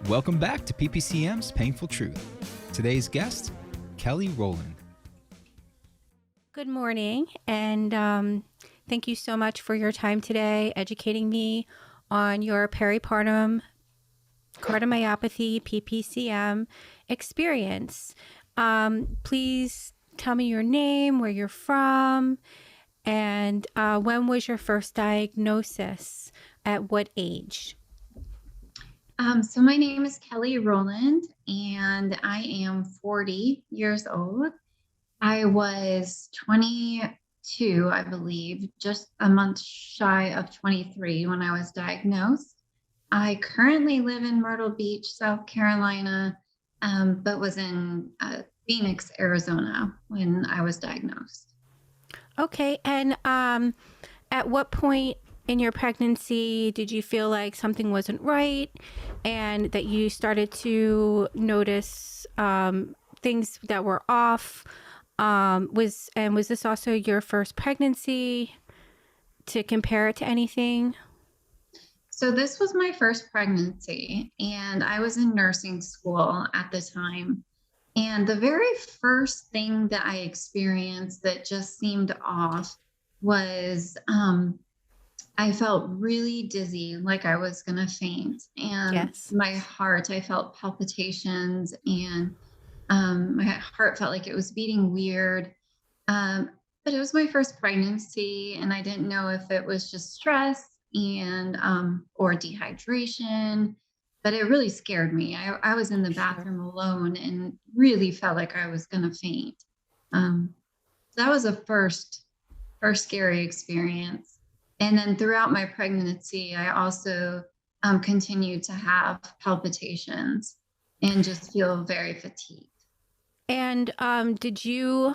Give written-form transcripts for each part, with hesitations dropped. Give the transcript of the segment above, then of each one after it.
Welcome back to PPCM's Painful Truth. Today's guest, Kelli Rowland. Good morning, and thank you so much for your time today, educating me on your peripartum cardiomyopathy PPCM experience. Please tell me your name, where you're from, and when was your first diagnosis? At what age? So my name is Kelli Rowland, and I am 40 years old. I was 22, I believe, just a month shy of 23 when I was diagnosed. I currently live in Myrtle Beach, South Carolina, but was in Phoenix, Arizona when I was diagnosed. Okay, and at what point in your pregnancy did you feel like something wasn't right and that you started to notice things that were off? Was this also your first pregnancy, to compare it to anything? So this was my first pregnancy, and I was in nursing school at the time. And the very first thing that I experienced that just seemed off was I felt really dizzy, like I was going to faint. And Yes. my heart, I felt palpitations, and my heart felt like it was beating weird. But it was my first pregnancy, and I didn't know if it was just stress and or dehydration, but it really scared me. I was in the bathroom alone and really felt like I was going to faint. That was a first scary experience. And then throughout my pregnancy, I also continued to have palpitations and just feel very fatigued. And did you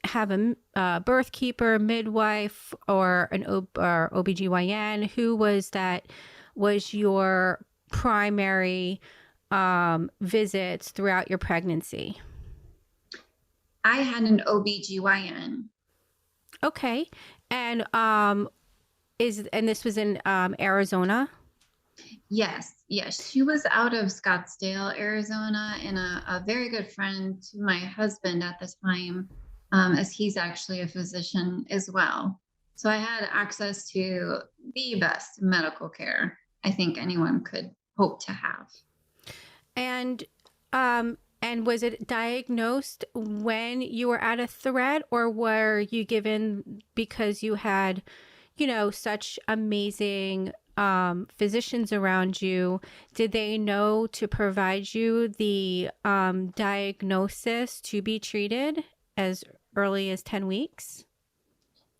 have a birth keeper, midwife, or an OBGYN? Who was your primary visits throughout your pregnancy? I had an OBGYN. Okay. And this was in Arizona? Yes. She was out of Scottsdale, Arizona, and a very good friend to my husband at the time, as he's actually a physician as well. So I had access to the best medical care I think anyone could hope to have. And was it diagnosed when you were at a threat, or were you given because you had, such amazing physicians around you? Did they know to provide you the diagnosis to be treated as early as 10 weeks?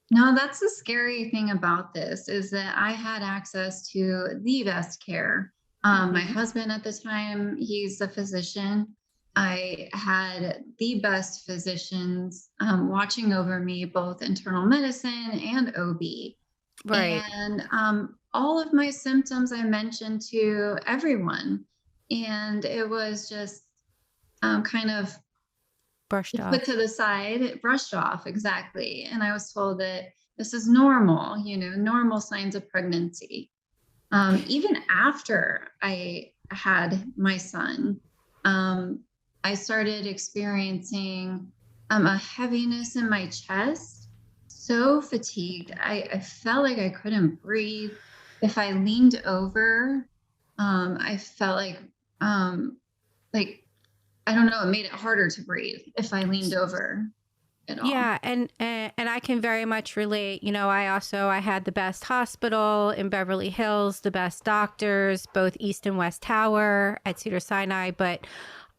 No, that's the scary thing about this, is that I had access to the best care. My husband at the time, he's a physician. I had the best physicians watching over me, both internal medicine and OB. Right. And all of my symptoms I mentioned to everyone. And it was just kind of Brushed off. put to the side, brushed off, exactly. And I was told that this is normal, normal signs of pregnancy. Even after I had my son, I started experiencing a heaviness in my chest, so fatigued. I felt like I couldn't breathe. If I leaned over, I felt like I don't know, it made it harder to breathe if I leaned over at all. Yeah, and I can very much relate. I had the best hospital in Beverly Hills, the best doctors, both East and West Tower at Cedars-Sinai, but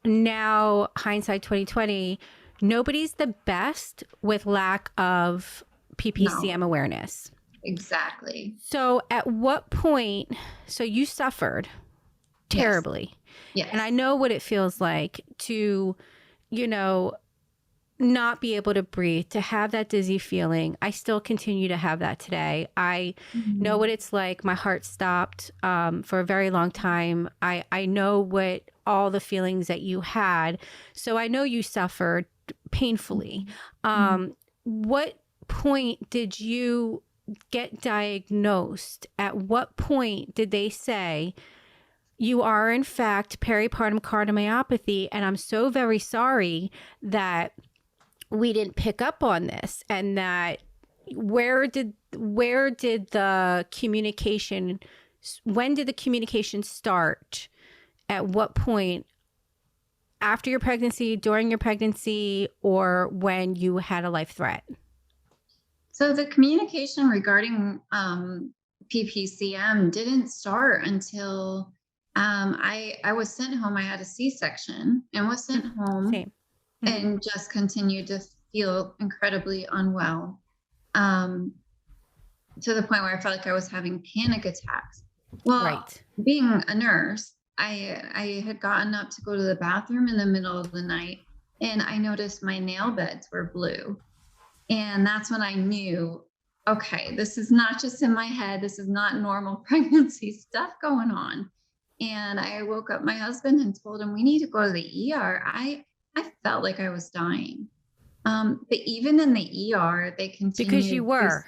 now hindsight 2020, nobody's the best with lack of PPCM awareness. Exactly. So at what point, so you suffered terribly. Yes. And I know what it feels like to, not be able to breathe, to have that dizzy feeling. I still continue to have that today. I know what it's like. My heart stopped for a very long time. I know what all the feelings that you had. So I know you suffered painfully. What point did you get diagnosed, at what point did they say, you are in fact peripartum cardiomyopathy, and I'm so very sorry that we didn't pick up on this? And that where did the communication, when did the communication start? At what point? After your pregnancy, during your pregnancy, or when you had a life threat? So the communication regarding PPCM didn't start until I was sent home. I had a C-section and was sent home. Same. Mm-hmm. And just continued to feel incredibly unwell, to the point where I felt like I was having panic attacks. Well, Right. being a nurse, I had gotten up to go to the bathroom in the middle of the night, and I noticed my nail beds were blue. And that's when I knew, okay, this is not just in my head. This is not normal pregnancy stuff going on. And I woke up my husband and told him, we need to go to the ER. I felt like I was dying. But even in the ER, they continued. Because you were.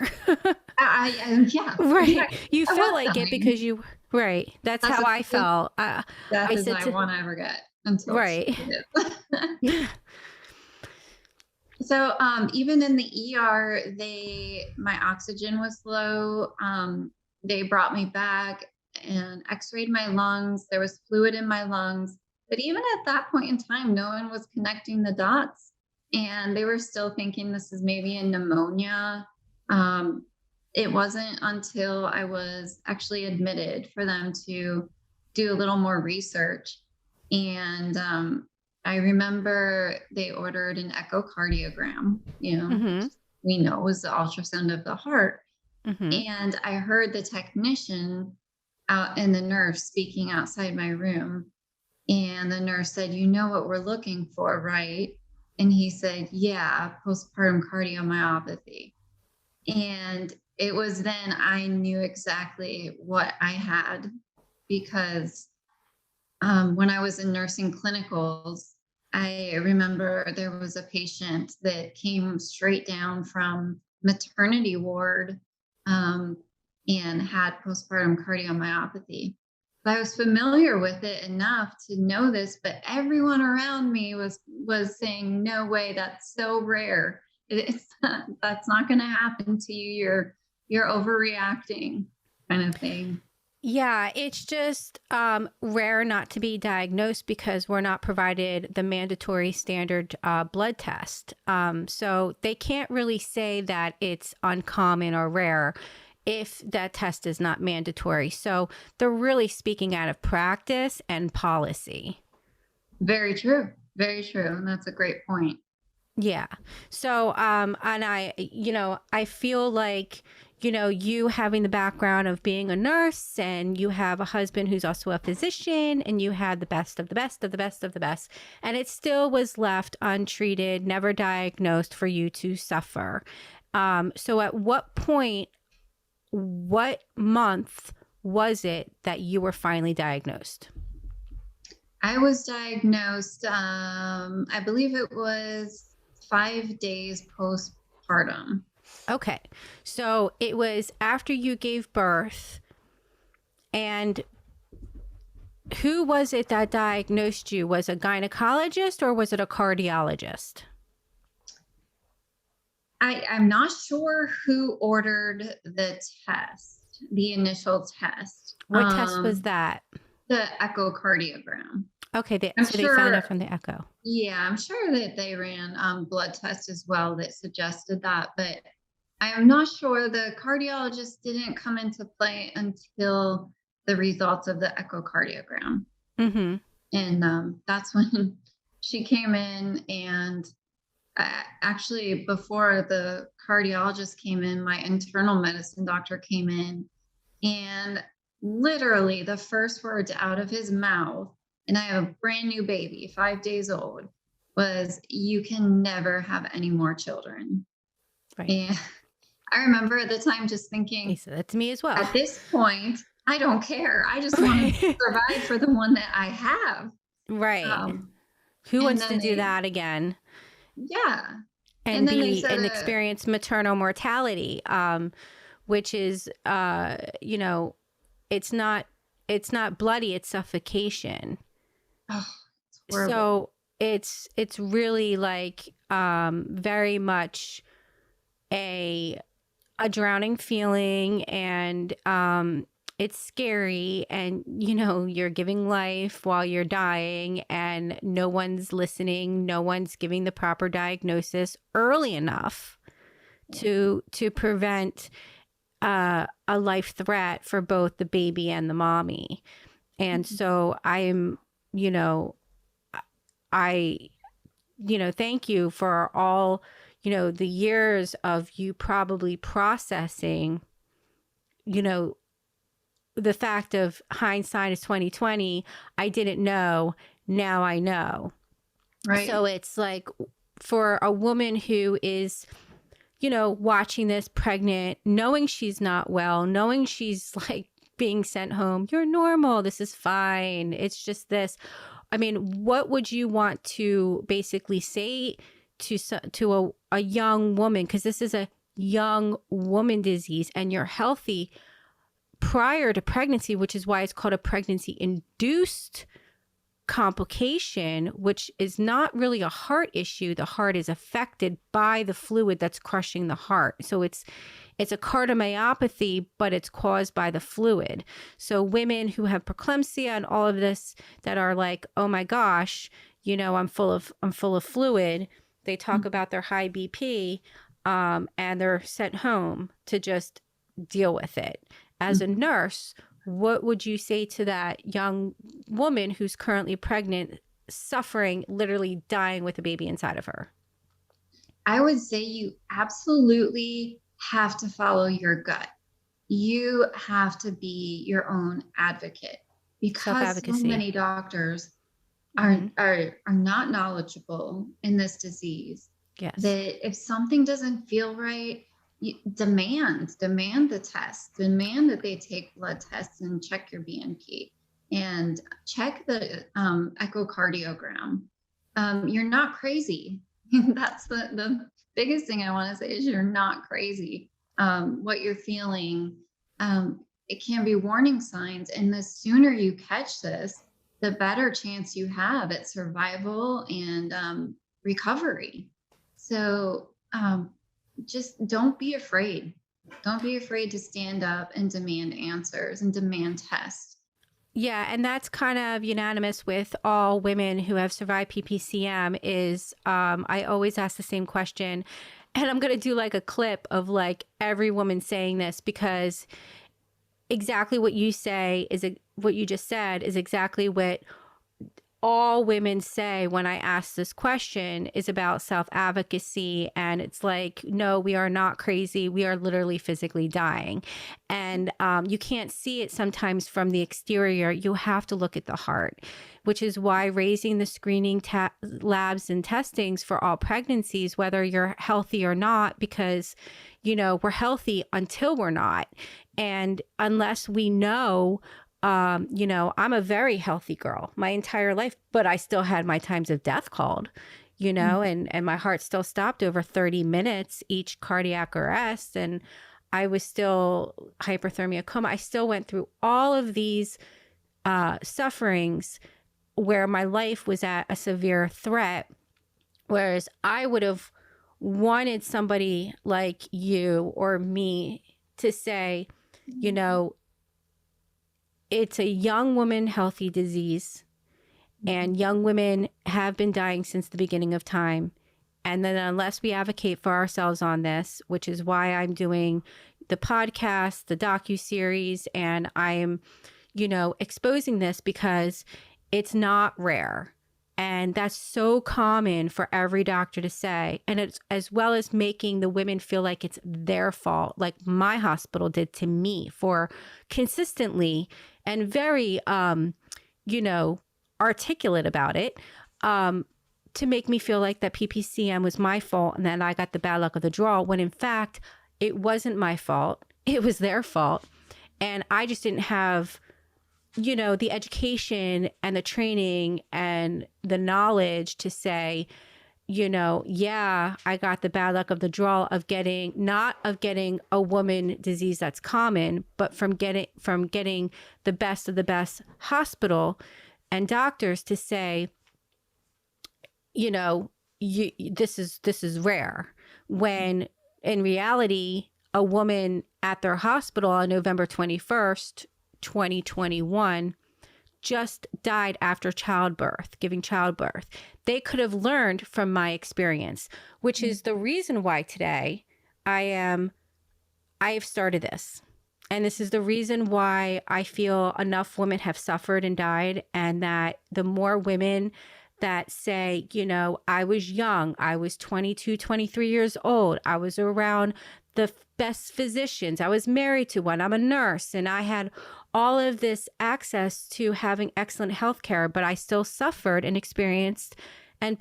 Yeah. Right. Yeah, You I felt was like dying. it because you, right. That's how I felt. That I is said not to- one I ever get until Right. it's So even in the ER, my oxygen was low. They brought me back and x-rayed my lungs. There was fluid in my lungs. But even at that point in time, no one was connecting the dots. And they were still thinking this is maybe a pneumonia. It wasn't until I was actually admitted for them to do a little more research. And I remember they ordered an echocardiogram, Mm-hmm. we know was the ultrasound of the heart. Mm-hmm. And I heard the technician out and the nurse speaking outside my room. And the nurse said, you know what we're looking for, right? And he said, yeah, postpartum cardiomyopathy. And it was then I knew exactly what I had, because when I was in nursing clinicals, I remember there was a patient that came straight down from maternity ward and had postpartum cardiomyopathy. I was familiar with it enough to know this, but everyone around me was saying, no way, that's so rare. That's not going to happen to you. You're overreacting, kind of thing. Yeah, it's just rare not to be diagnosed because we're not provided the mandatory standard blood test. So they can't really say that it's uncommon or rare if that test is not mandatory. So they're really speaking out of practice and policy. Very true. Very true. And that's a great point. Yeah. So, and I feel like, you having the background of being a nurse, and you have a husband who's also a physician, and you had the best of the best of the best of the best, and it still was left untreated, never diagnosed for you to suffer. So at what point, what month was it that you were finally diagnosed? I was diagnosed, I believe it was 5 days postpartum. Okay. So it was after you gave birth. And who was it that diagnosed you? Was it a gynecologist or was it a cardiologist? I'm not sure who ordered the test, the initial test. What test was that? The echocardiogram. Okay, I'm so they sure- found out from the echo. Yeah, I'm sure that they ran blood tests as well that suggested that, but I am not sure. The cardiologist didn't come into play until the results of the echocardiogram. Mm-hmm. And that's when she came in, and actually before the cardiologist came in, my internal medicine doctor came in, and literally the first words out of his mouth, and I have a brand new baby, 5 days old, was, you can never have any more children. Right. And I remember at the time just He thinking, said that to me as well. at this point, I don't care. I just want to survive for the one that I have. Right. Who wants to do that again? Yeah. And then they be said and experience maternal mortality. which is, it's not bloody, it's suffocation. Oh, it's horrible. So it's really like very much a drowning feeling, and it's scary, and you're giving life while you're dying, and no one's listening, no one's giving the proper diagnosis early enough to prevent a life threat for both the baby and the mommy. And so I thank you for all, the years of you probably processing, the fact of hindsight is 2020. I didn't know. Now I know. Right. So it's like for a woman who is, watching this pregnant, knowing she's not well, knowing she's like being sent home, you're normal. This is fine. It's just this. I mean, what would you want to basically say to a young woman? Because this is a young woman disease, and you're healthy prior to pregnancy, which is why it's called a pregnancy-induced complication, which is not really a heart issue. The heart is affected by the fluid that's crushing the heart. So it's a cardiomyopathy, but it's caused by the fluid. So women who have preeclampsia and all of this that are like, oh my gosh, I'm full of fluid. They talk about their high BP, and they're sent home to just deal with it. As a nurse, what would you say to that young woman who's currently pregnant, suffering, literally dying with a baby inside of her? I would say you absolutely have to follow your gut. You have to be your own advocate, because so many doctors are not knowledgeable in this disease. Yes. That if something doesn't feel right, demand the test, demand that they take blood tests and check your BNP and check the echocardiogram. You're not crazy. That's the biggest thing I want to say is you're not crazy. What you're feeling, it can be warning signs. And the sooner you catch this, the better chance you have at survival and recovery. So just don't be afraid. Don't be afraid to stand up and demand answers and demand tests. Yeah, and that's kind of unanimous with all women who have survived PPCM is I always ask the same question, and I'm going to do like a clip of like every woman saying this, because exactly what you say is what you just said is exactly what all women say when I ask this question is about self-advocacy. And it's like, no, we are not crazy. We are literally physically dying. And you can't see it sometimes from the exterior. You have to look at the heart, which is why raising the screening labs and testings for all pregnancies, whether you're healthy or not, because, we're healthy until we're not. And unless we know, I'm a very healthy girl my entire life, but I still had my times of death called, and my heart still stopped over 30 minutes each cardiac arrest. And I was still hyperthermia coma. I still went through all of these sufferings where my life was at a severe threat. Whereas I would have wanted somebody like you or me to say, it's a young woman healthy disease, and young women have been dying since the beginning of time. And then unless we advocate for ourselves on this, which is why I'm doing the podcast, the docuseries, and I am, exposing this because it's not rare. And that's so common for every doctor to say. And it's as well as making the women feel like it's their fault, like my hospital did to me for consistently and very, articulate about it, to make me feel like that PPCM was my fault and that I got the bad luck of the draw, when in fact, it wasn't my fault. It was their fault. And I just didn't have the education and the training and the knowledge to say, yeah, I got the bad luck of the draw of getting, not of getting a woman disease that's common, but from getting the best of the best hospital and doctors to say, this is rare, when in reality, a woman at their hospital on November 21st, 2021, just died after giving childbirth. They could have learned from my experience, which is the reason why today I have started this. And this is the reason why I feel enough women have suffered and died, and that the more women that say, I was young, I was 22, 23 years old, I was around the best physicians, I was married to one, I'm a nurse, and I had all of this access to having excellent health care, but I still suffered and experienced and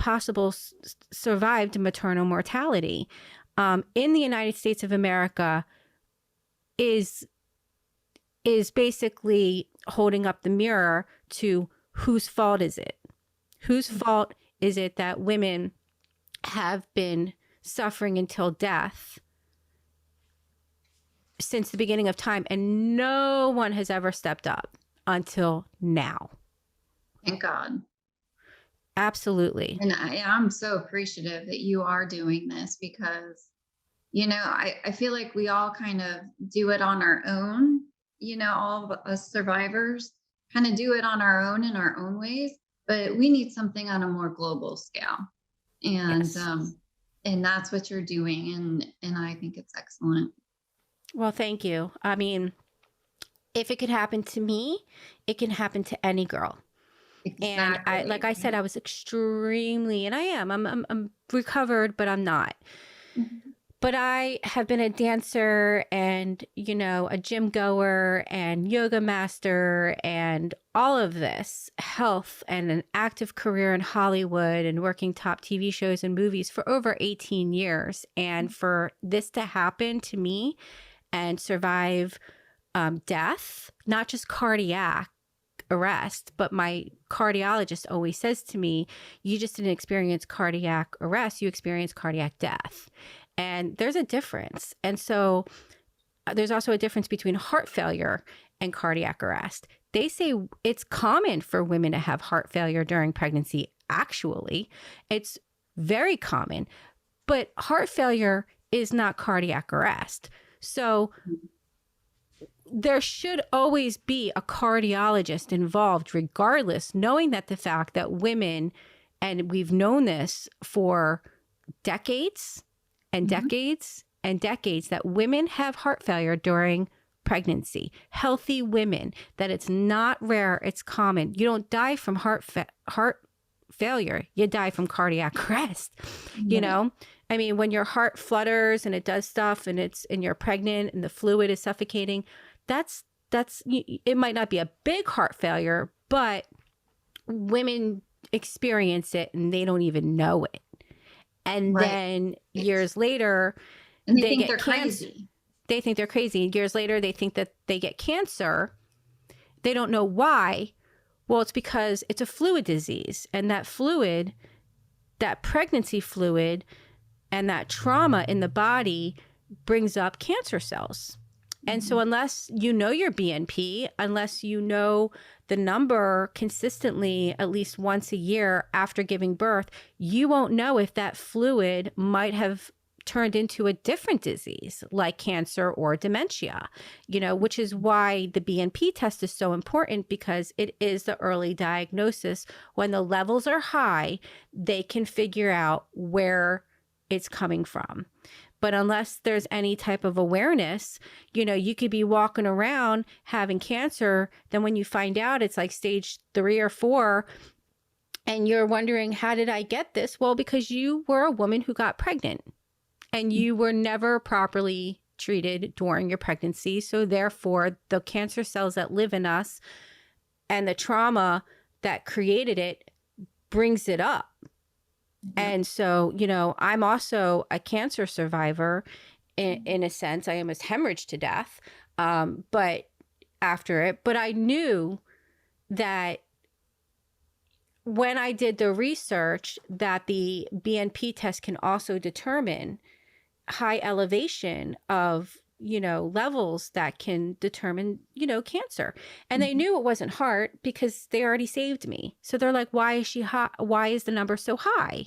survived maternal mortality. In the United States of America is basically holding up the mirror to whose fault is it? Whose fault is it that women have been suffering until death since the beginning of time, and no one has ever stepped up until now? Thank God. Absolutely. And I'm so appreciative that you are doing this, because, I feel like we all kind of do it on our own, all of us survivors kind of do it on our own in our own ways, but we need something on a more global scale. And, Yes. And that's what you're doing. And I think it's excellent. Well, thank you. I mean, if it could happen to me, it can happen to any girl. Exactly. And like I said, I was extremely, and I am, I'm recovered, but I'm not. Mm-hmm. But I have been a dancer and, a gym goer and yoga master and all of this health, and an active career in Hollywood and working top TV shows and movies for over 18 years. And for this to happen to me and survive death, not just cardiac arrest, but my cardiologist always says to me, you just didn't experience cardiac arrest, you experienced cardiac death. And there's a difference. And so there's also a difference between heart failure and cardiac arrest. They say it's common for women to have heart failure during pregnancy. Actually, it's very common, but heart failure is not cardiac arrest. So there should always be a cardiologist involved, regardless, knowing that the fact that women, and we've known this for decades and decades and decades, that women have heart failure during pregnancy. Healthy women, that it's not rare, it's common. You don't die from heart failure, you die from cardiac arrest. I mean, when your heart flutters and it does stuff and you're pregnant and the fluid is suffocating, that's it might not be a big heart failure, but women experience it and they don't even know it. And then years later, and they think get they're cancer. crazy. They think they're crazy. Years later, they think that they get cancer. They don't know why. Well, it's because it's a fluid disease, and that fluid, that pregnancy fluid, and that trauma in the body brings up cancer cells. And so unless you know your BNP, unless you know the number consistently at least once a year after giving birth, you won't know if that fluid might have turned into a different disease like cancer or dementia, which is why the BNP test is so important, because it is the early diagnosis. When the levels are high, they can figure out where it's coming from. But unless there's any type of awareness, you could be walking around having cancer. Then when you find out it's like stage 3 or 4, and you're wondering, how did I get this? Well, because you were a woman who got pregnant and you were never properly treated during your pregnancy. So therefore, the cancer cells that live in us and the trauma that created it brings it up. And so, I'm also a cancer survivor in a sense. I almost hemorrhaged to death, but after it. But I knew that when I did the research that the BNP test can also determine high elevation of, levels that can determine, cancer. And they knew it wasn't heart because they already saved me. So they're like, why is she high? Why is the number so high?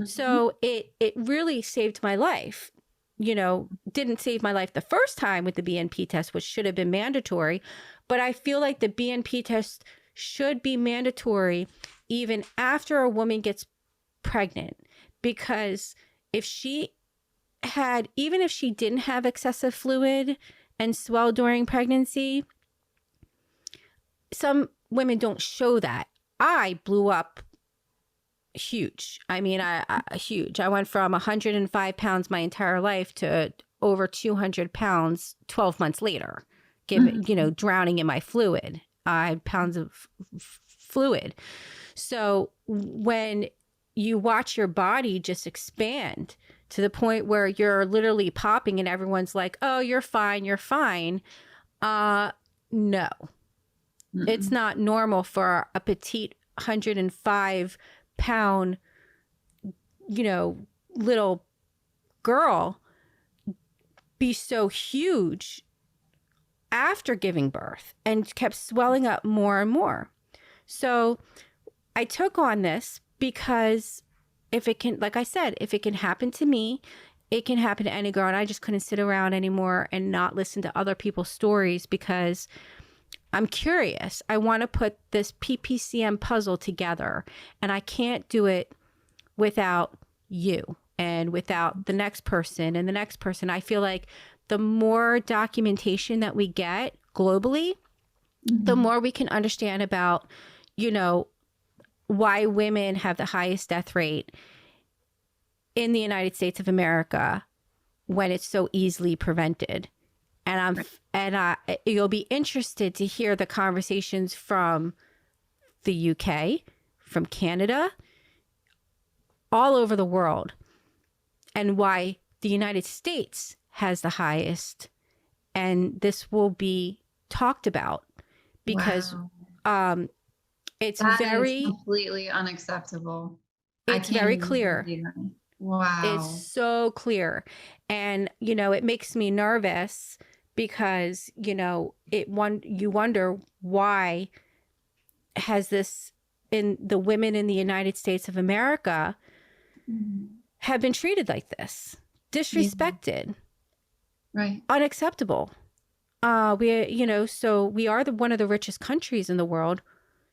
So it really saved my life. Didn't save my life the first time with the BNP test, which should have been mandatory. But I feel like the BNP test should be mandatory even after a woman gets pregnant, because even if she didn't have excessive fluid and swell during pregnancy, some women don't show that. I blew up huge. I mean, huge. I went from 105 pounds my entire life to over 200 pounds 12 months later, drowning in my fluid. I had pounds of fluid. So when you watch your body just expand to the point where you're literally popping and everyone's like, oh, you're fine, you're fine. No, it's not normal for a petite 105 pound, little girl be so huge after giving birth and kept swelling up more and more. So I took on this because if it can, like I said, if it can happen to me, it can happen to any girl. And I just couldn't sit around anymore and not listen to other people's stories because I'm curious. I want to put this PPCM puzzle together, and I can't do it without you and without the next person and the next person. I feel like the more documentation that we get globally, the more we can understand about, why women have the highest death rate in the United States of America when it's so easily prevented. And you'll be interested to hear the conversations from the UK, from Canada, all over the world, and why the United States has the highest. And this will be talked about because it's that very is completely unacceptable. It's very clear. Wow. It's so clear. And, it makes me nervous because, you wonder why has this in the women in the United States of America have been treated like this, disrespected, right, unacceptable. So we are one of the richest countries in the world.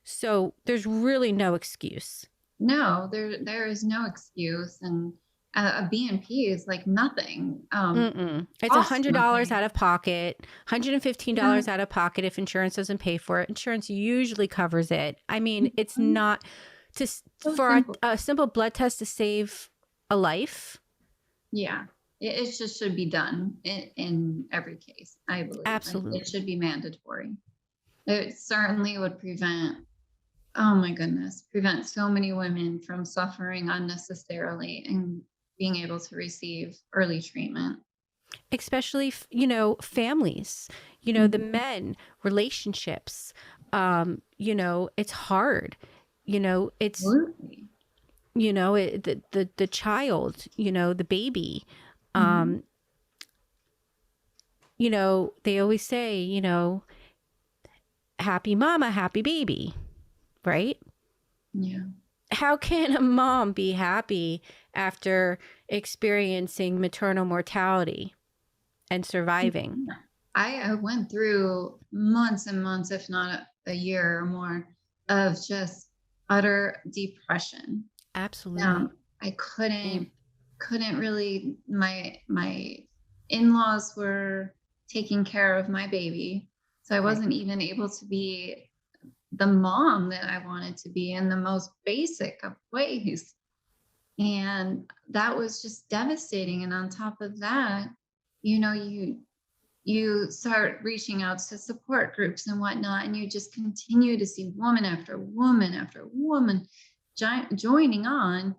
So there's really no excuse. No, there is no excuse. And a BNP is like nothing. It's $100 out of pocket, $115 out of pocket if insurance doesn't pay for it. Insurance usually covers it. I mean, it's not for a simple blood test to save a life. Yeah, it just should be done in every case, I believe. Absolutely. It should be mandatory. It certainly would prevent so many women from suffering unnecessarily and being able to receive early treatment. Especially, families, the men, relationships, it's hard, it's, Absolutely. The child, the baby, they always say, happy mama, happy baby, right? Yeah. How can a mom be happy after experiencing maternal mortality and surviving? I went through months and months, if not a year or more, of just utter depression. Absolutely. I couldn't really, my in-laws were taking care of my baby. So I wasn't even able to be the mom that I wanted to be in the most basic of ways. And that was just devastating. And on top of that, you start reaching out to support groups and whatnot, and you just continue to see woman after woman after woman joining on,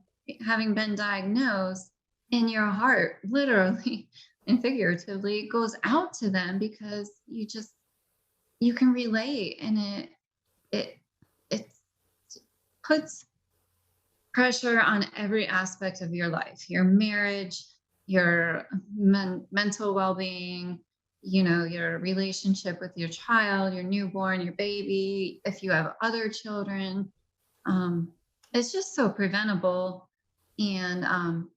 having been diagnosed, and your heart literally and figuratively goes out to them because you can relate, and it's puts pressure on every aspect of your life, your marriage, your mental well-being, your relationship with your child, your newborn, your baby, if you have other children. Um, it's just so preventable, and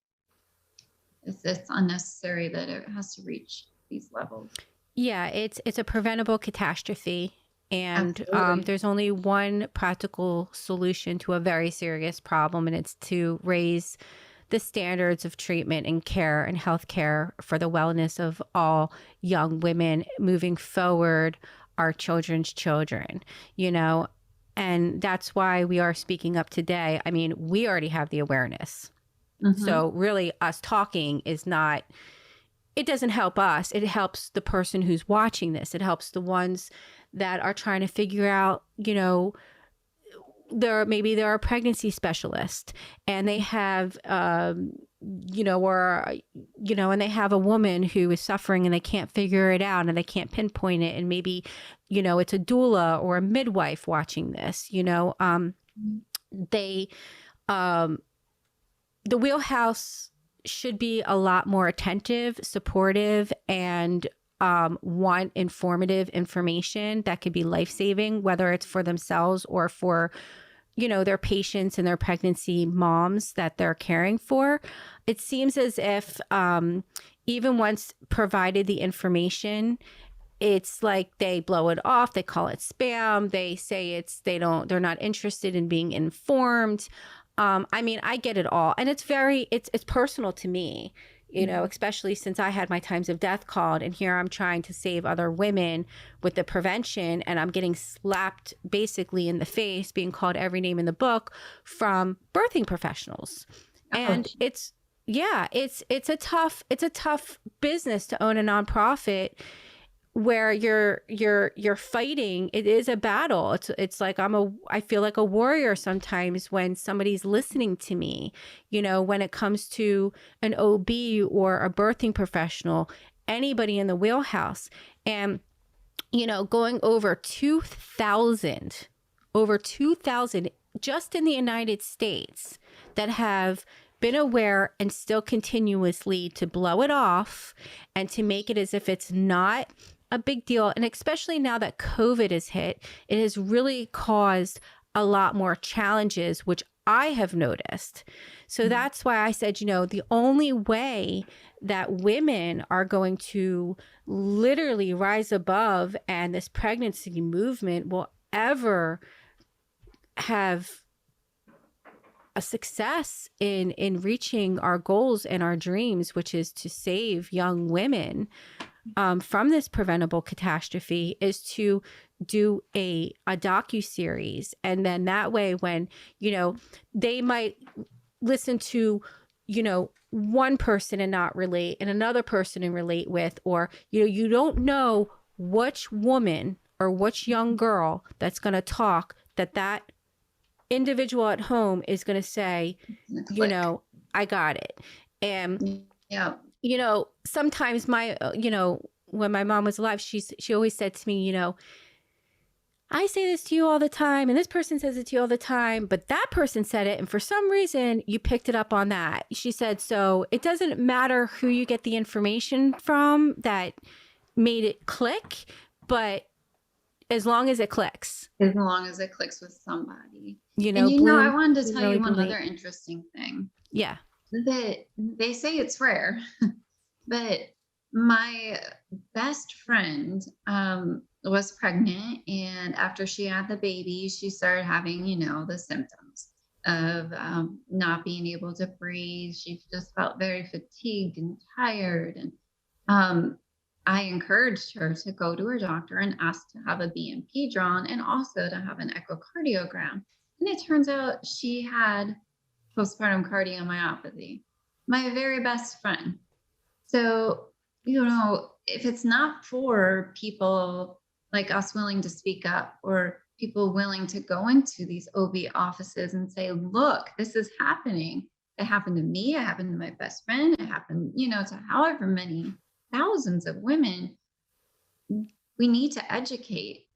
it's unnecessary that it has to reach these levels. Yeah, it's a preventable catastrophe. And Absolutely. there's only one practical solution to a very serious problem, and it's to raise the standards of treatment and care and healthcare for the wellness of all young women moving forward, our children's children, and that's why we are speaking up today. I mean, we already have the awareness. Mm-hmm. So really us talking is not, it doesn't help us. It helps the person who's watching this. It helps the ones that are trying to figure out, maybe they're a pregnancy specialist and they have, and they have a woman who is suffering and they can't figure it out and they can't pinpoint it. And maybe, it's a doula or a midwife watching this, the wheelhouse should be a lot more attentive, supportive, and want informative information that could be life-saving, whether it's for themselves or for, their patients and their pregnancy moms that they're caring for. It seems as if even once provided the information, it's like they blow it off. They call it spam. They say they're not interested in being informed. I mean, I get it all. And it's personal to me, especially since I had my times of death called, and here I'm trying to save other women with the prevention, and I'm getting slapped basically in the face, being called every name in the book from birthing professionals. And it's a tough business to own a nonprofit where you're fighting. It is a battle. It's like I feel like a warrior sometimes when somebody's listening to me, when it comes to an OB or a birthing professional, anybody in the wheelhouse. And, going over 2,000 just in the United States that have been aware and still continuously to blow it off and to make it as if it's not a big deal. And especially now that COVID has hit, it has really caused a lot more challenges, which I have noticed. So that's why I said, the only way that women are going to literally rise above and this pregnancy movement will ever have a success in reaching our goals and our dreams, which is to save young women from this preventable catastrophe, is to do a docuseries. And then that way, when, they might listen to, one person and not relate, and another person and relate with, or, you don't know which woman or which young girl that's going to talk that individual at home is going to say, I got it. And yeah. Sometimes when my mom was alive, she always said to me, I say this to you all the time, and this person says it to you all the time, but that person said it, and for some reason you picked it up on that. She said, so it doesn't matter who you get the information from that made it click, but as long as it clicks. As long as it clicks with somebody. I wanted to tell you one other interesting thing. Yeah. That they say it's rare, but my best friend was pregnant, and after she had the baby, she started having, the symptoms of not being able to breathe. She just felt very fatigued and tired. And I encouraged her to go to her doctor and ask to have a BMP drawn and also to have an echocardiogram. And it turns out she had postpartum cardiomyopathy, my very best friend. So, if it's not for people like us willing to speak up, or people willing to go into these OB offices and say, look, this is happening. It happened to me. It happened to my best friend. It happened, to however many thousands of women. We need to educate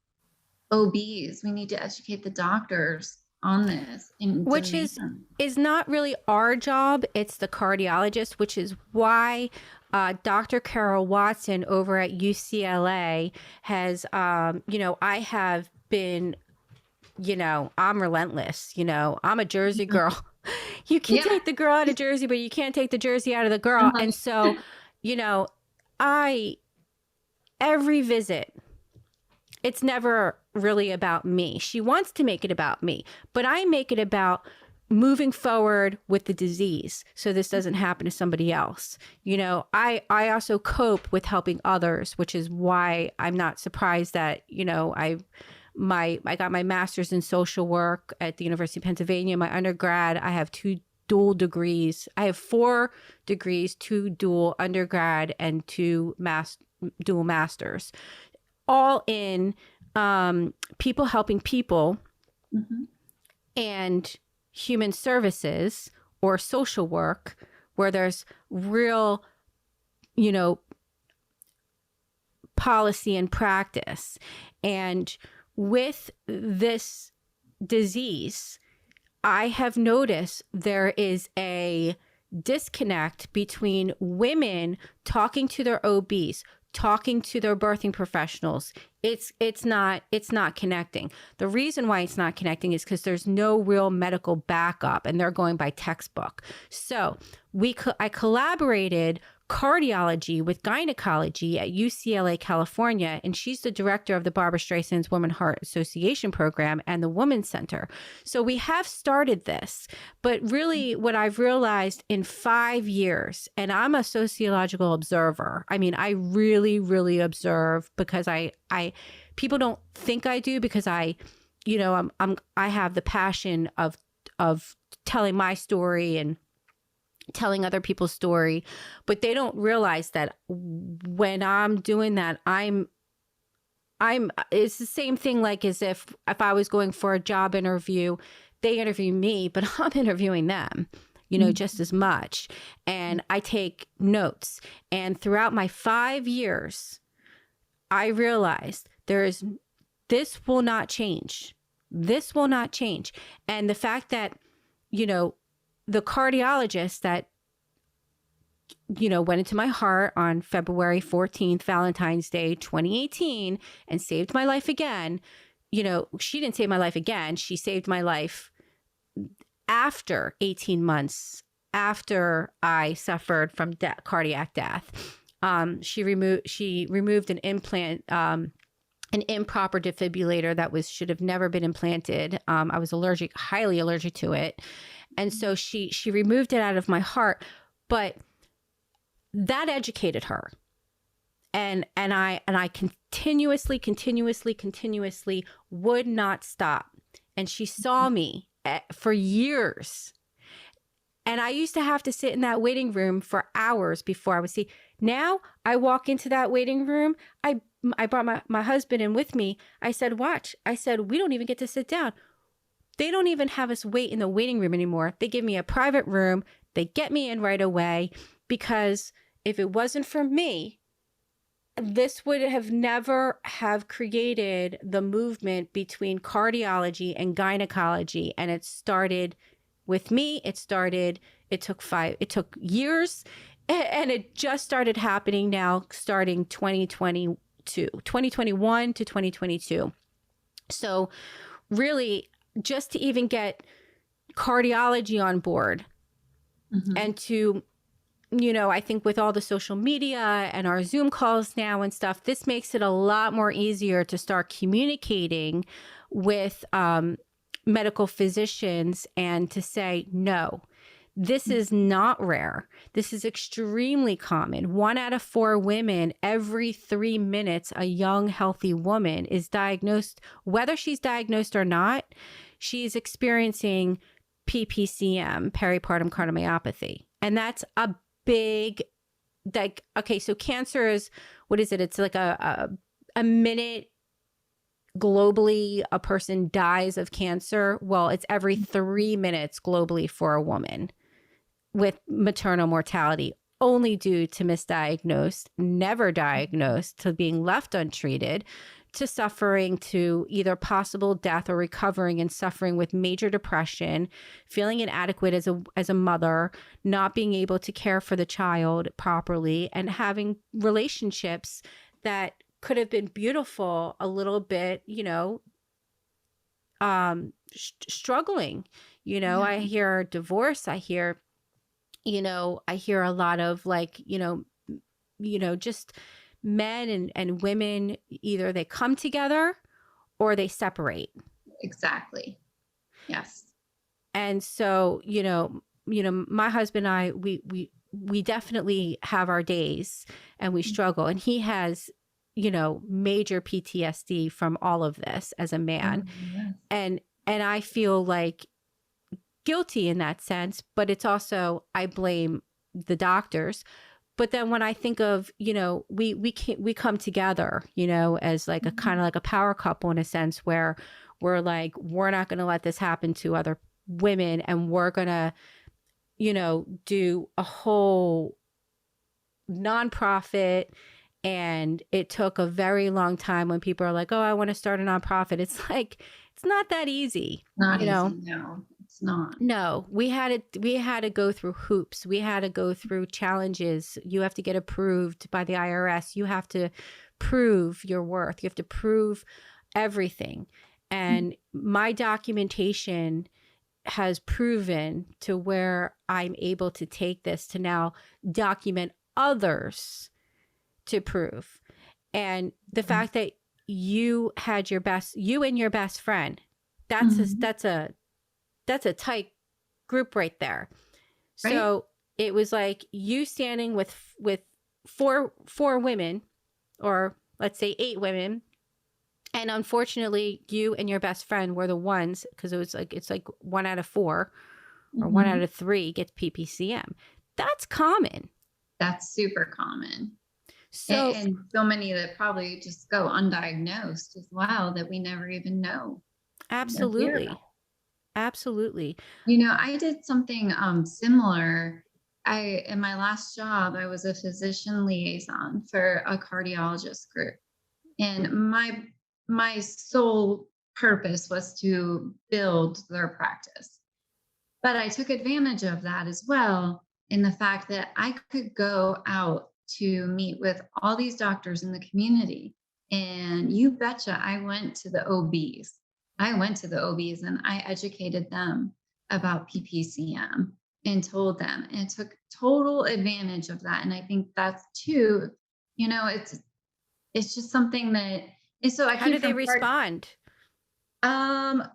OBs. We need to educate the doctors on this in Which is not really our job. It's the cardiologist, which is why Dr. Carol Watson over at UCLA has, I have been, I'm relentless. I'm a Jersey girl. You can take the girl out of Jersey, but you can't take the Jersey out of the girl. And so, every visit, it's never really about me. She wants to make it about me, but I make it about moving forward with the disease so this doesn't happen to somebody else. I also cope with helping others, which is why I'm not surprised that, I got my master's in social work at the University of Pennsylvania. My undergrad, I have 2 dual degrees. I have 4 degrees, 2 dual undergrad and 2 dual masters, all in people helping people and human services or social work, where there's real, policy and practice. And with this disease, I have noticed there is a disconnect between women talking to their OBs, talking to their birthing professionals. It's not connecting. The reason why it's not connecting is because there's no real medical backup and they're going by textbook. So I collaborated cardiology with gynecology at UCLA, California, and she's the director of the Barbara Streisand's Women Heart Association program and the Women's Center. So we have started this, but really what I've realized in 5 years, and I'm a sociological observer. I mean, I really, really observe because I people don't think I do because I have the passion of telling my story and telling other people's story, but they don't realize that when I'm doing that, it's the same thing like as if I was going for a job interview, they interview me, but I'm interviewing them, just as much. And I take notes. And throughout my 5 years, I realized this will not change. This will not change. And the fact that, the cardiologist that, went into my heart on February 14th, Valentine's Day, 2018, and saved my life again. She didn't save my life again. She saved my life after 18 months after I suffered from cardiac death. She removed an implant, an improper defibrillator that should have never been implanted. I was highly allergic to it. And so she removed it out of my heart, but that educated her. And I continuously would not stop. And she saw me for years. And I used to have to sit in that waiting room for hours before I would see. Now I walk into that waiting room. I brought my husband in with me. I said, watch. I said, we don't even get to sit down. They don't even have us wait in the waiting room anymore. They give me a private room. They get me in right away, because if it wasn't for me, this would have never have created the movement between cardiology and gynecology. And it started with me. It took years, and it just started happening now, starting 2021 to 2022. So really, just to even get cardiology on board and to, I think with all the social media and our Zoom calls now and stuff, this makes it a lot more easier to start communicating with medical physicians and to say, no, this is not rare. This is extremely common. 1 out of 4 women, every 3 minutes, a young, healthy woman is diagnosed. Whether she's diagnosed or not, she's experiencing PPCM, peripartum cardiomyopathy. And that's a big, so cancer is, what is it? It's like a minute globally a person dies of cancer. Well, it's every 3 minutes globally for a woman with maternal mortality, only due to misdiagnosed, never diagnosed, to being left untreated, to suffering to either possible death or recovering and suffering with major depression, feeling inadequate as a mother, not being able to care for the child properly, and having relationships that could have been beautiful a little bit, struggling. Yeah. I hear divorce, I hear a lot of just men and women, either they come together or they separate. Exactly. Yes. And so, my husband and I, we definitely have our days and we struggle. And he has, major PTSD from all of this as a man. Yes. And I feel like guilty in that sense, but it's also, I blame the doctors. But then when I think of, we come together, as like a kind of like a power couple in a sense, where we're like, we're not going to let this happen to other women, and we're going to, do a whole nonprofit. And it took a very long time when people are like, oh, I want to start a nonprofit. It's like, it's not that easy. Not easy. No, it's not. No, we had to go through hoops. We had to go through challenges. You have to get approved by the IRS. You have to prove your worth. You have to prove everything. And my documentation has proven to where I'm able to take this to now document others to prove. And the fact that you and your best friend, that's a tight group right there. Right. So it was like you standing with four women, or let's say 8 women. And unfortunately, you and your best friend were the ones, because it's like 1 out of 4 or 1 out of 3 gets PPCM. That's common. That's super common. So, and so many that probably just go undiagnosed as well, that we never even know. Absolutely. Absolutely. I did something similar. In my last job, I was a physician liaison for a cardiologist group. And my sole purpose was to build their practice. But I took advantage of that as well, in the fact that I could go out to meet with all these doctors in the community. And you betcha, I went to the OBs. And I educated them about PPCM and told them, and took total advantage of that. And I think that's too, it's just something that, and so I how did they respond? To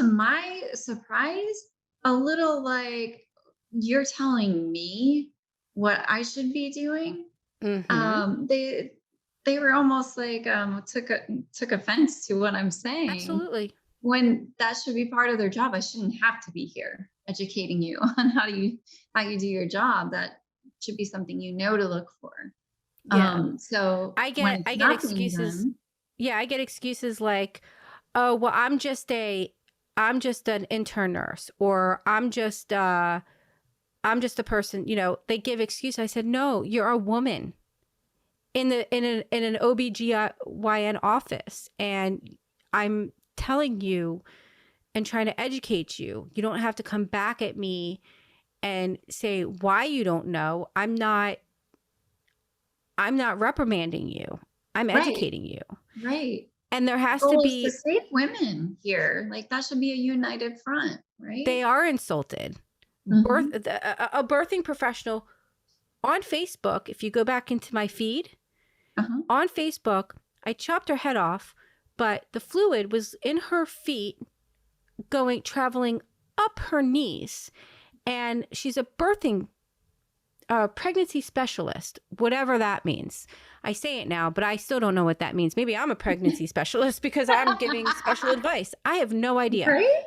my surprise, a little like, you're telling me what I should be doing. Mm-hmm. They were almost like took offense to what I'm saying. Absolutely. When that should be part of their job. I shouldn't have to be here educating you on how you do your job. That should be something to look for. Yeah. So I get excuses. I get excuses like, oh, well, I'm just an intern nurse, or I'm just a person, they give excuse. I said, no, you're a woman in an OBGYN office. And I'm telling you and trying to educate you. You don't have to come back at me and say why you don't know. I'm not reprimanding you. I'm educating you. Right. And there has to be to save women here. Like, that should be a united front, right? They are insulted. Mm-hmm. A birthing professional on Facebook, if you go back into my feed, on Facebook, I chopped her head off, but the fluid was in her feet, traveling up her knees. And she's a pregnancy specialist, whatever that means. I say it now, but I still don't know what that means. Maybe I'm a pregnancy specialist because I'm giving special advice. I have no idea. Right?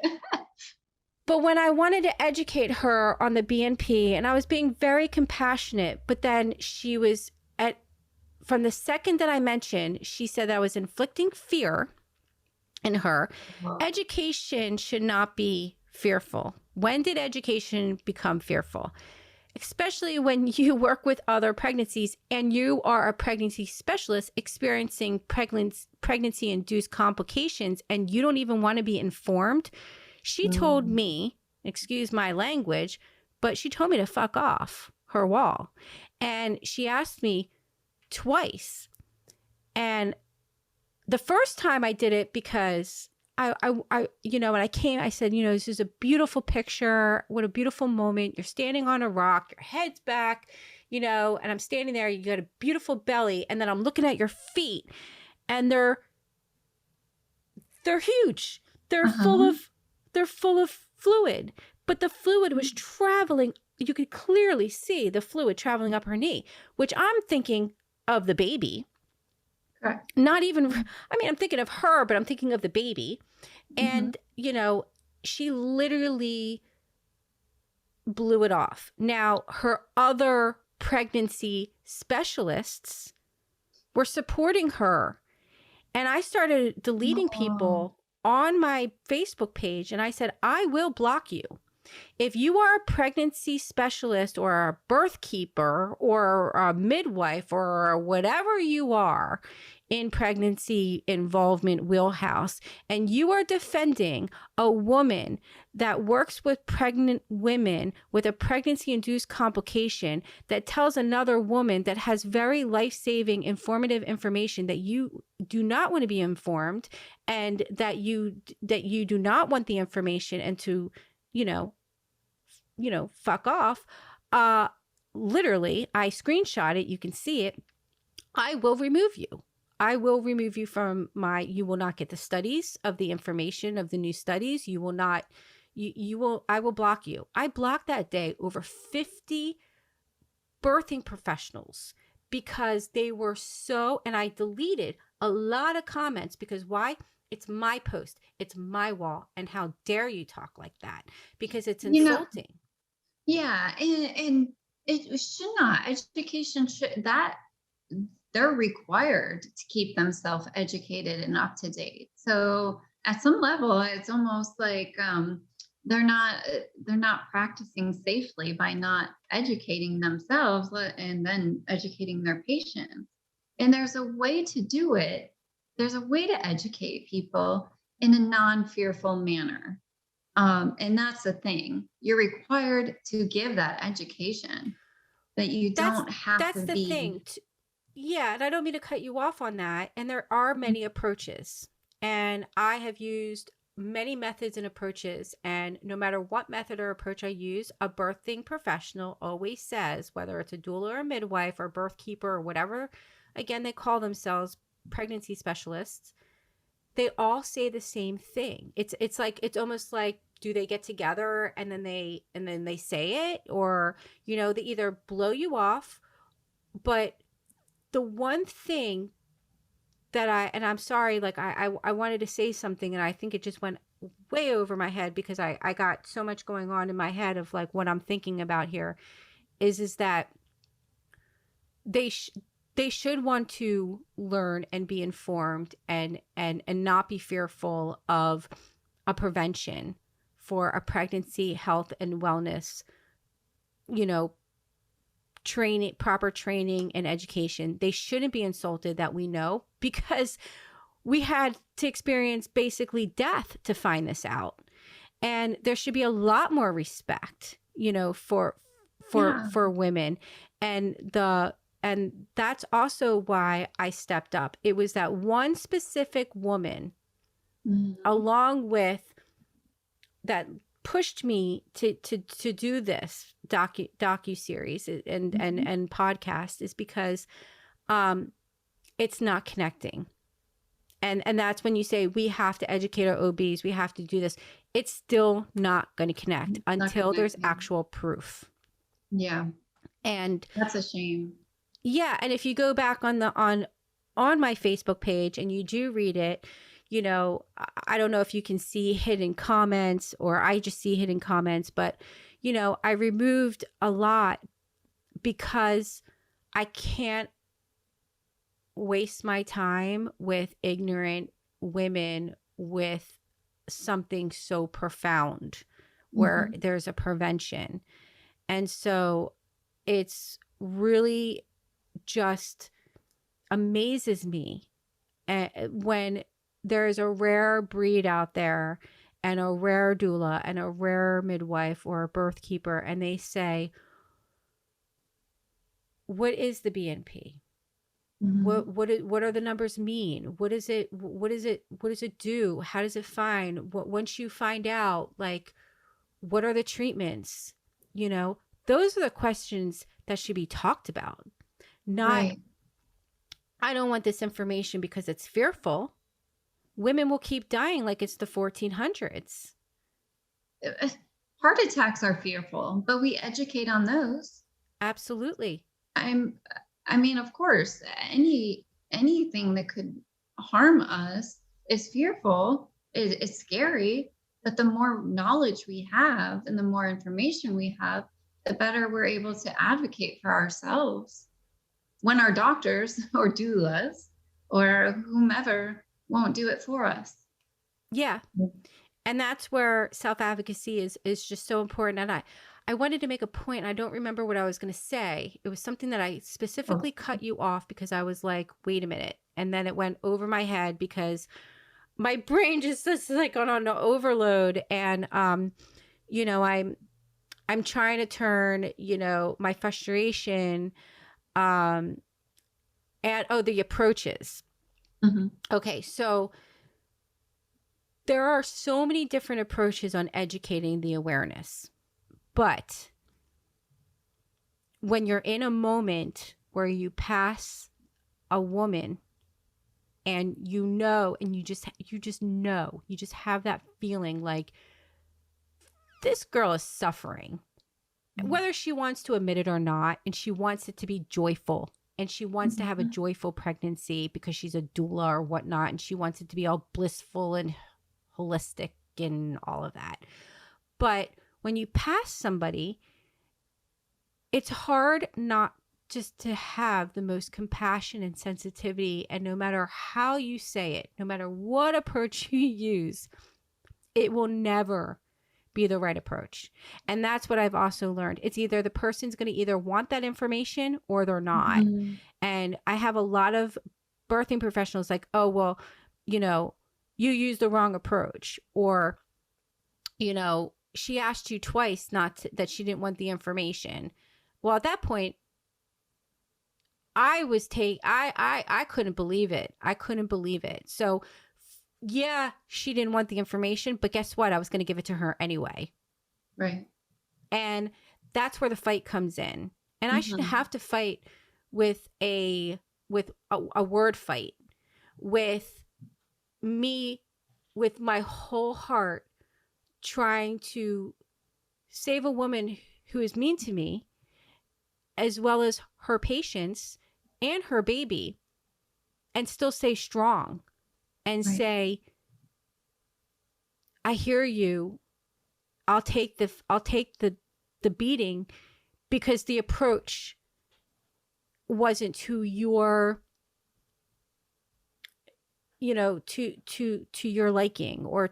But when I wanted to educate her on the BNP, and I was being very compassionate, but then she was from the second that I mentioned, she said that I was inflicting fear in her. Wow. Education should not be fearful. When did education become fearful? especially when you work with other pregnancies and you are a pregnancy specialist experiencing pregnancy induced complications and you don't even want to be informed. She told me, excuse my language, but she told me to fuck off her wall. And she asked me twice. And the first time I did it because I when I came, I said, this is a beautiful picture. What a beautiful moment. You're standing on a rock, your head's back, and I'm standing there. You got a beautiful belly. And then I'm looking at your feet and they're huge. They're full of fluid, but the fluid was traveling. You could clearly see the fluid traveling up her knee, which I'm thinking of the baby. Correct. Not even, I'm thinking of her, but I'm thinking of the baby. And, she literally blew it off. Now, her other pregnancy specialists were supporting her. And I started deleting people on my Facebook page. And I said, I will block you. If you are a pregnancy specialist or a birth keeper or a midwife or whatever you are in pregnancy involvement wheelhouse, and you are defending a woman that works with pregnant women with a pregnancy-induced complication that tells another woman that has very life-saving, informative information that you do not want to be informed and that you do not want the information and to fuck off. Literally, I screenshot it. You can see it. I will remove you. I will remove you from you will not get the studies of the information of the new studies. You will not, I will block you. I blocked that day over 50 birthing professionals because they were and I deleted a lot of comments because why? It's my post. It's my wall. And how dare you talk like that? Because it's insulting. Yeah. And it should not. Education they're required to keep themselves educated and up to date. So at some level, it's almost like they're not practicing safely by not educating themselves and then educating their patients. And there's a way to do it. There's a way to educate people in a non-fearful manner. And that's the thing. You're required to give that education, that you don't have to be. That's the thing. Yeah, and I don't mean to cut you off on that. And there are many approaches. And I have used many methods and approaches. And no matter what method or approach I use, a birthing professional always says, whether it's a doula or a midwife or birth keeper or whatever, again, they call themselves pregnancy specialists, they all say the same thing. It's almost like, do they get together and then they say it, or they either blow you off. But the one thing that I'm sorry, like I wanted to say something and I think it just went way over my head because I got so much going on in my head of like what I'm thinking about here is that they should want to learn and be informed and not be fearful of a prevention for a pregnancy, health, and wellness, proper training and education. They shouldn't be insulted that we know, because we had to experience basically death to find this out. And there should be a lot more respect, for women. And that's also why I stepped up. It was that one specific woman, along with that, pushed me to do this docu-series and podcast, is because it's not connecting. And that's when you say we have to educate our OBs, we have to do this. It's still not going to connect until there's actual proof. Yeah. And that's a shame. Yeah, and if you go back on my Facebook page and you do read it, I don't know if you can see hidden comments, or I just see hidden comments, but I removed a lot because I can't waste my time with ignorant women with something so profound where there's a prevention. And so it's really just amazes me when there's a rare breed out there and a rare doula and a rare midwife or a birth keeper, and they say, what is the BNP? What are the numbers mean? What does it do? How does it find? Once you find out, like, what are the treatments? You know, those are the questions that should be talked about. Not, Right. I don't want this information because it's fearful. Women will keep dying like it's the 1400s. Heart attacks are fearful, but we educate on those. Absolutely. I mean, of course, anything that could harm us is fearful. It's scary, but the more knowledge we have and the more information we have, the better we're able to advocate for ourselves when our doctors or doulas or whomever won't do it for us. Yeah. And that's where self-advocacy is just so important. And I wanted to make a point. And I don't remember what I was going to say. It was something that I specifically cut you off because I was like, wait a minute. And then it went over my head because my brain just is like on an overload. And, you know, I'm trying to turn, you know, my frustration, and, the approaches. Okay. So there are so many different approaches on educating the awareness. But when you're in a moment where you pass a woman and you know, and you just know, you just have that feeling like this girl is suffering, whether she wants to admit it or not, and she wants it to be joyful, and she wants to have a joyful pregnancy because she's a doula or whatnot, and she wants it to be all blissful and holistic and all of that. But when you pass somebody, it's hard not just to have the most compassion and sensitivity. And no matter how you say it, no matter what approach you use, it will never be the right approach. And that's what I've also learned. It's either the person's going to either want that information or they're not. And I have a lot of birthing professionals like, oh, well, you know, you used the wrong approach, or, you know, she asked you twice that she didn't want the information. Well, at that point, I couldn't believe it. I couldn't believe it. So yeah, she didn't want the information, but guess what? I was going to give it to her anyway. Right. And that's where the fight comes in. And I shouldn't have to fight with a word fight, with me, with my whole heart, trying to save a woman who is mean to me, as well as her patients and her baby, and still stay strong and say, I hear you. I'll take the beating, because the approach wasn't to your, you know, to your liking, or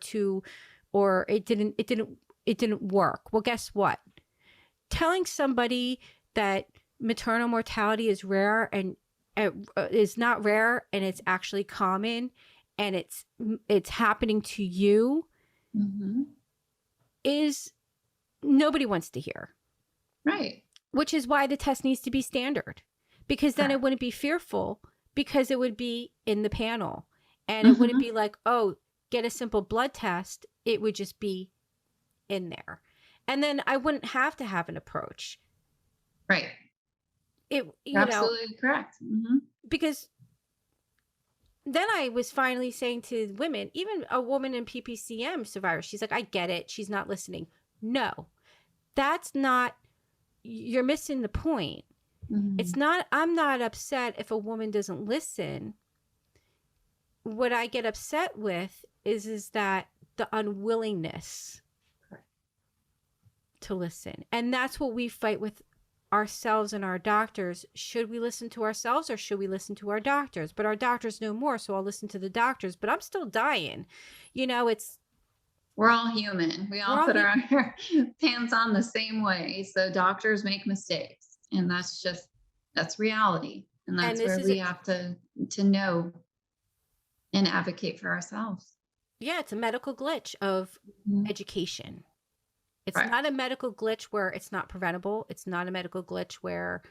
it didn't work. Well, guess what? Telling somebody that maternal mortality is rare and is not rare, and it's actually common, and it's happening to you, is nobody wants to hear. Right. Which is why the test needs to be standard, because then it wouldn't be fearful, because it would be in the panel, and it wouldn't be like, oh, get a simple blood test. It would just be in there. And then I wouldn't have to have an approach. Right. You're absolutely correct. Because then I was finally saying to women, even a woman in PPCM survivor, she's like, I get it. She's not listening. No, that's not, you're missing the point. It's not, I'm not upset if a woman doesn't listen. What I get upset with is that the unwillingness to listen. And that's what we fight with ourselves and our doctors. Should we listen to ourselves, or should we listen to our doctors? But our doctors know more, so I'll listen to the doctors, but I'm still dying. You know, we're all human. We all put our pants on the same way. So doctors make mistakes, And that's reality. And And that's this where is we it. have to know and advocate for ourselves. Yeah, it's a medical glitch of Mhm. education. It's Right. not a medical glitch where it's not preventable. It's not a medical glitch where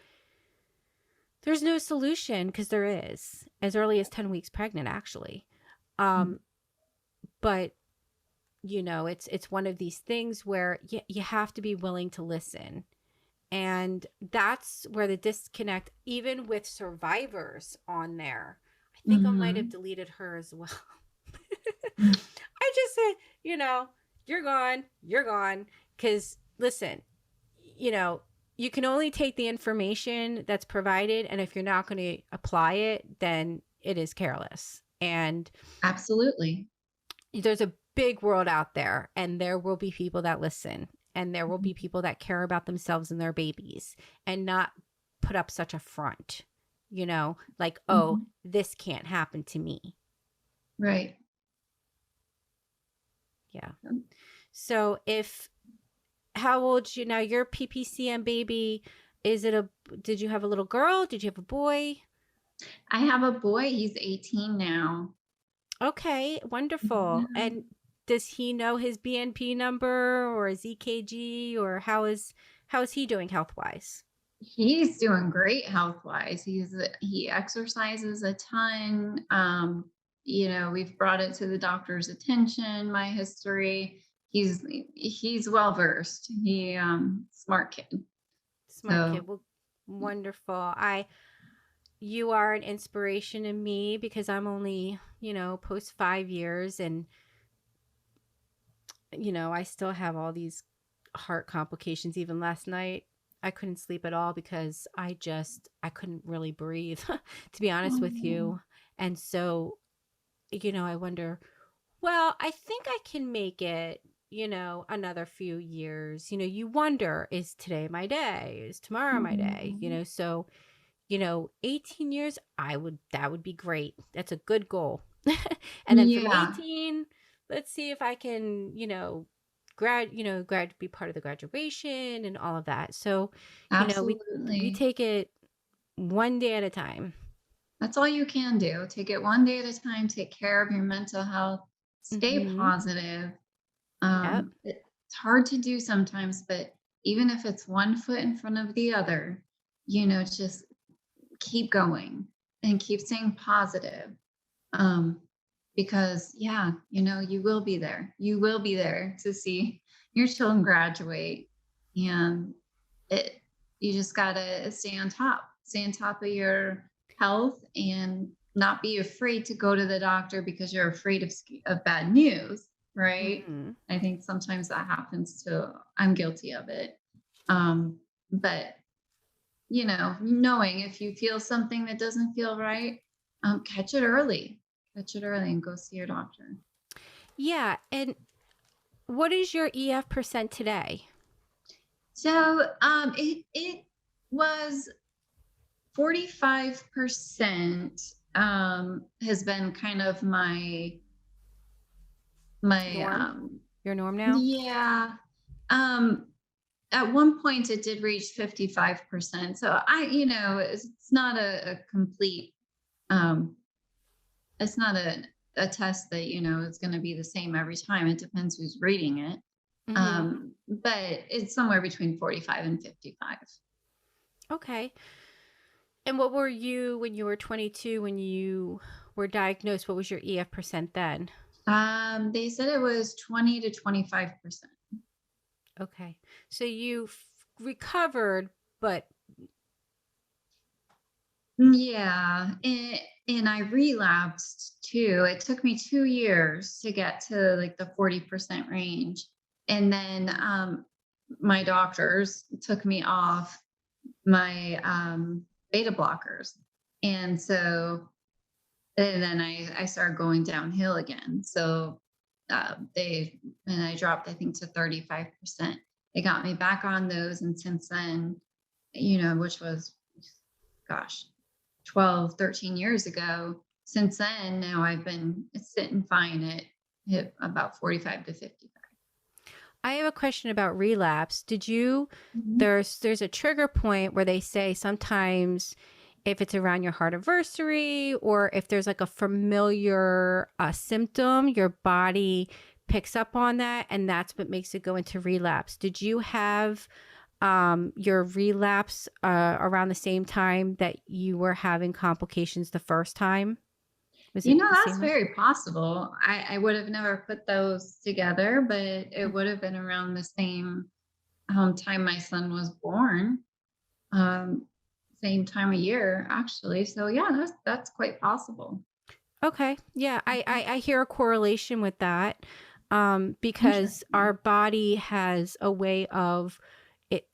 there's no solution, because there is, as early as 10 weeks pregnant, actually. Mhm. Um, but it's one of these things where you have to be willing to listen. And that's where the disconnect, even with survivors on there. I think I might have Mhm. deleted her as well. Mhm. I just said, you're gone, you're gone. Because listen, you know, you can only take the information that's provided. And if you're not going to apply it, then it is careless. And Absolutely. there's a big world out there, and there will be people that listen, and there will Mhm. be people that care about themselves and their babies and not put up such a front, like, oh, Mhm. this can't happen to me. Right. Yeah. So how old you now? Your PPCM baby, did you have a little girl? Did you have a boy? I have a boy. He's 18 now. Okay, wonderful. Yeah. And does he know his BNP number or his EKG, or how is he doing health wise? He's doing great health wise. He exercises a ton. We've brought it to the doctor's attention, my history. He's well versed. Smart kid. Smart So kid. Well, wonderful. You are an inspiration to me, because I'm only, post 5 years, and I still have all these heart complications. Even last night, I couldn't sleep at all because I couldn't really breathe, to be honest with oh, you. And so, I wonder, well, I think I can make it, another few years. You wonder, is today my day? Is tomorrow my day? mhm. So, 18 years, that would be great. That's a good goal. And then from Yeah, 18, let's see if I can, be part of the graduation and all of that. So, we absolutely. take it one day at a time. That's all you can do. Take it one day at a time. Take care of your mental health. Stay Mhm. positive. Yep. It's hard to do sometimes, but even if it's one foot in front of the other, just keep going and keep staying positive. Um, because yeah, you will be there. You will be there to see your children graduate. And it you just gotta stay on top of your health and not be afraid to go to the doctor because you're afraid of bad news, right? Mhm. I think sometimes that happens too. I'm guilty of it. But knowing if you feel something that doesn't feel right, catch it early. Catch it early and go see your doctor. Yeah, and what is your EF percent today? So it was 45% has been kind of my Norm? Your norm now? yeah. Um at one point it did reach 55%. So it's not a complete um it's not a test that is going to be the same every time. It depends who's reading it. Mhm. But it's somewhere between 45 and 55. Okay. And what were you when you were 22, when you were diagnosed? What was your EF percent then? They said it was 20 to 25%. Okay. So you recovered, but Yeah, and I relapsed too. It took me 2 years to get to like the 40% range. And then my doctors took me off my beta blockers. And so and then I started going downhill again. So I dropped, I think, to 35%. They got me back on those. And since then, which was, gosh, 12, 13 years ago. Since then, now I've been sitting fine at about 45 to 55. I have a question about relapse. Did you, Mhm. there's a trigger point where they say sometimes if it's around your heart anniversary or if there's like a familiar symptom, your body picks up on that and that's what makes it go into relapse. Did you have your relapse around the same time that you were having complications the first time? Was You it know, the that's same one? very possible. I would have never put those together, but it would have been around the same time my son was born. Um, Same time of year, actually. So yeah, that's quite possible. Okay. Yeah, I hear a correlation with that because our Interesting. body has a way of it,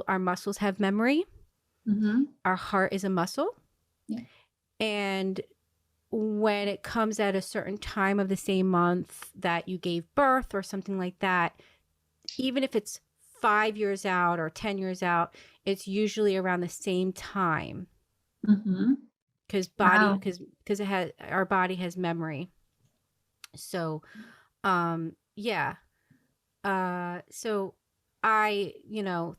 our muscles have memory. Hmm. Our heart is a muscle. Yeah. And when it comes at a certain time of the same month that you gave birth or something like that, even if it's 5 years out or 10 years out, it's usually around the same time Hmm. Wow. because it has our body has memory. So, yeah. So I,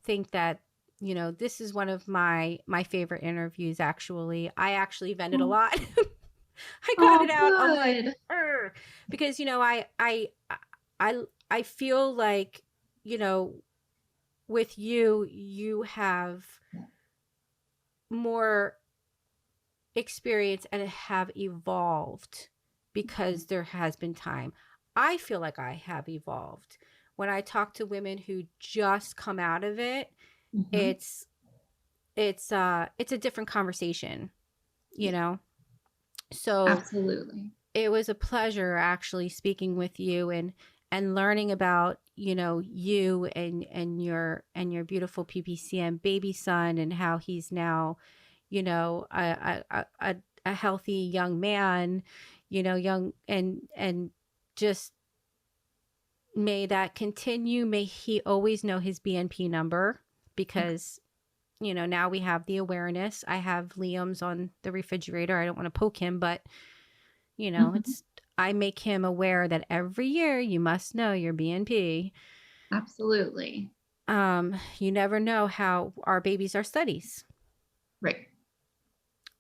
think that, this is one of my favorite interviews actually. I actually vented a Oh, lot. I got it oh, out. I'm like, good. "Ugh," because I I feel like, you know, with you, you have more experience and have evolved because there has been time. I feel like I have evolved. When I talk to women who just come out of it, Hmm. it's it's a different conversation, you Yeah, know. So absolutely. it was a pleasure actually speaking with you and learning about, you and your beautiful PPCM baby son and how he's now, a healthy young man, young and just may that continue. May he always know his BNP number Okay. because now we have the awareness. I have Liam's on the refrigerator. I don't want to poke him, but Mhm. it's I make him aware that every year you must know your BNP. Absolutely. You never know how our babies are studies. Right.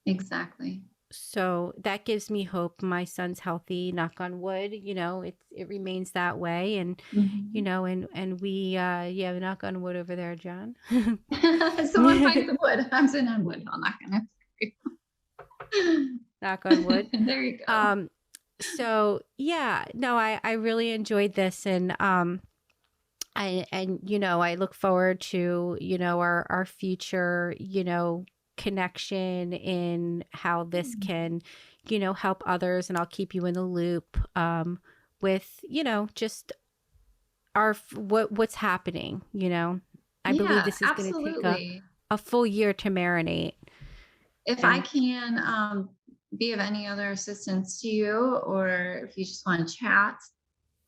Exactly. So that gives me hope. My son's healthy, knock on wood. It remains that way, and Mhm. and we yeah, knock on wood over there, John. Someone find some wood. I'm sitting on wood. I'm not gonna. Knock on wood. There you go. Um, so yeah, no, I really enjoyed this, and I look forward to our future connection in how this can help others, and I'll keep you in the loop with just what's happening. I believe Yeah, this is going to take a absolutely. full year to marinate. If I And can be of any other assistance to you, or if you just want to chat,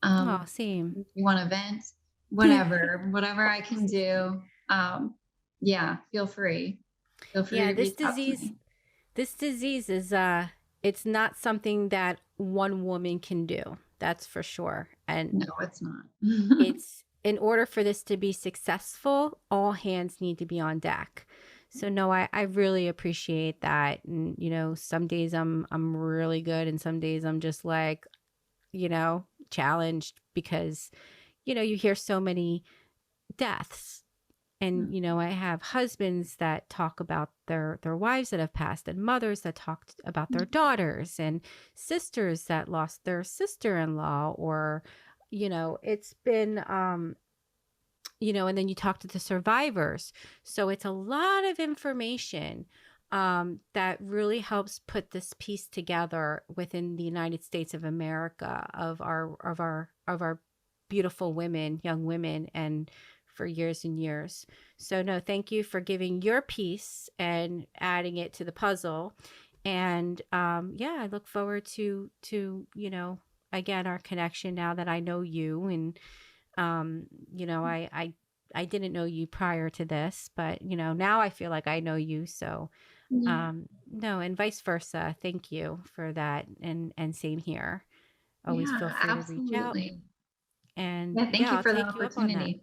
oh, um, same. if you want to vent, whatever I can do, yeah, feel free. Feel free Yeah, to reach out to me. this disease is it's not something that one woman can do. That's for sure. And No, it's not. it's in order for this to be successful, all hands need to be on deck. So no, I really appreciate that. And some days I'm really good and some days I'm just like, challenged because you hear so many deaths. And I have husbands that talk about their wives that have passed, and mothers that talk about their daughters, and sisters that lost their sister-in-law, or it's been and then you talk to the survivors. So it's a lot of information that really helps put this piece together within the United States of America of our beautiful women, young women, and for years and years. So no, thank you for giving your piece and adding it to the puzzle. And yeah, I look forward to again our connection now that I know you and I didn't know you prior to this, but now I feel like I know you. So Yeah, no, and vice versa. Thank you for that, and same here. Always feel yeah, free to reach out. absolutely. And Yeah, thank you I'll for the take you up on that. opportunity.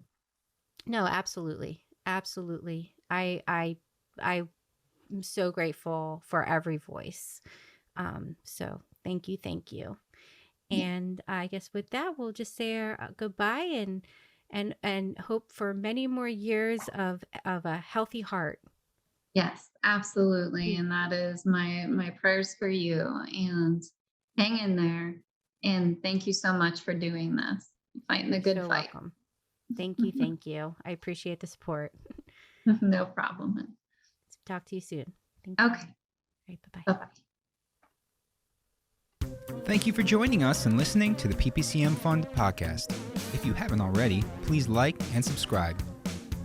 No, absolutely. Absolutely. I'm so grateful for every voice. So thank you. Thank you. Yeah. And I guess with that, we'll just say our goodbye and hope for many more years of a healthy heart. Yes, absolutely. And that is my prayers for you, and hang in there. And thank you so much for doing this, fighting the You're good so fight. welcome. Thank you. Thank you. I appreciate the support. No problem. Talk to you soon. Thank you. Okay. All right, bye-bye. Bye-bye. Thank you for joining us and listening to the PPCM Fund podcast. If you haven't already, please like and subscribe.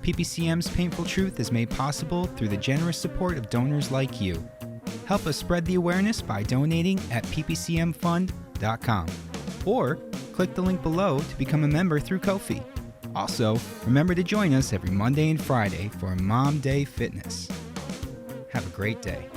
PPCM's Painful Truth is made possible through the generous support of donors like you. Help us spread the awareness by donating at ppcmfund.com or click the link below to become a member through Ko-fi. Also, remember to join us every Monday and Friday for Mom Day Fitness. Have a great day.